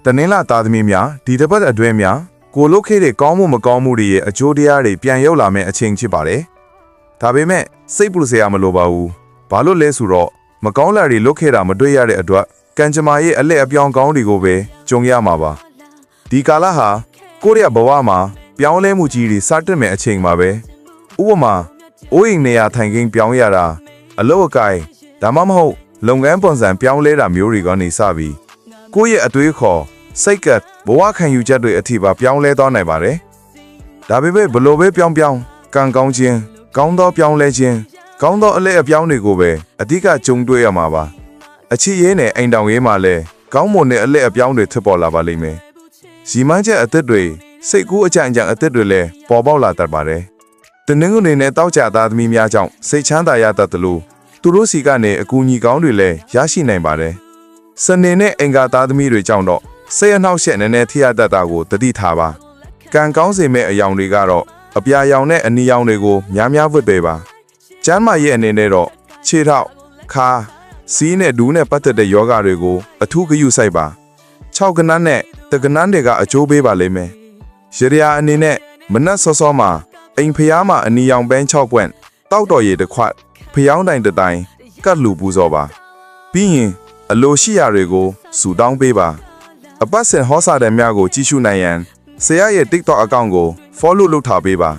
တနင်္လာသားသမီးများဒီတစ်ပတ်အတွင်းများကိုလုတ်ခဲ့တဲ့ကောင်းမှုမကောင်းမှုတွေရဲ့အကျိုးတရားတွေပြန်ရောက်လာမယ့်အချိန်ဖြစ်ပါတယ်။ဒါပေမဲ့စိတ်ပူစရာမလိုပါဘူး။ဘာလို့လဲဆိုတော့မကောင်းလာတွေလုတ်ခဲ့တာမတွေ့ရတဲ့အတွက်ကံကြမ္မာရဲ့အလက်အပြောင်းကောင်းတွေကိုပဲကြုံရမှာပါ။ဒီကာလဟာကိုယ့်ရဲ့ဘဝမှာပြောင်းလဲမှုကြီးတွေစတင်မဲ့အချိန်မှာပဲ။ဥပမာအိုးအိမ်နေရာထိုင်ခင်းပြောင်းရတာအလုပ်အကိုင်ဒါမှမဟုတ်လုပ်ငန်းပုံစံပြောင်းလဲတာမျိုးတွေကနေစပြီးကိုယ့်ရဲ့အတွေးခေါ်စိတ်ကဘဝခံယူချက်တွေအထိပါပြောင်းလဲသွားနိုင်ပါတယ်။ဒါပေမဲ့ဘလို့ပဲပြောင်းကံကောင်းခြင်းကောင်းသောပြောင်းလဲခြင်းကောင်းသောအလဲအပြောင်းတွေကိုပဲအဓိကကြုံတွေ့ရမှာပါ။အချစ်ရေးနဲ့အိမ်တောင်ရေးမှာလည်းကောင်းမွန်တဲ့အလဲအပြောင်းတွေထပ်ပေါ်လာပါလိမ့်မယ်။ရီမန်းချက်အသက်တွေစိတ်ကူးအကြံအသက်တွေလည်းပေါ်ပေါက်လာတတ်ပါတယ်။တနင်္ဂနွေနဲ့တောက်ကြသားသမီးများကြောင့်စိတ်ချမ်းသာရတတ်တယ်လို့သူတို့စီကနေအကူအညီကောင်းတွေလည်းရရှိနိုင်ပါတယ်။စနေနဲ့အင်္ဂါသားသမီးတွေကြောင့်တော့စိတ်အနှောက်အယှက်နည်းနည်းထိရတတ်တာကိုတတိထားပါကံကောင်းစေမဲ့အယောင်တွေကတော့အပြာရောင်နဲ့အနီရောင်တွေကိုများဝတ်ပေးပါကျမ်းမာရဲ့အနေနဲ့တော့ခြေထောက်ခါစီးနဲ့ဒူးနဲ့ပတ်သက်တဲ့ယောဂတွေကိုအထူးဂရုစိုက်ပါ6ကနန်းနဲ့တကနန်းတွေကအကျိုးပေးပါလိမ့်မယ်ရရအနေနဲ့မနက်စောစောမှာအိမ်ဖျားမှာအနီရောင်ပန်း6ပွင့်တောက်တော်ရည်တစ်ခွက်ဖျောင်းတိုင်တစ်တိုင်ကတ်လူပူဇော်ပါပြီးရင်အလိုရှိရာတွေကိုစူတောင်းပေးပါအပတ်စဉ်ဟောစာတဲ့များကိုကြည့်ရှုနိုင်ရန်ဆရာရဲ့ TikTok အကောင့်ကို follow လုပ်ထားပေးပါ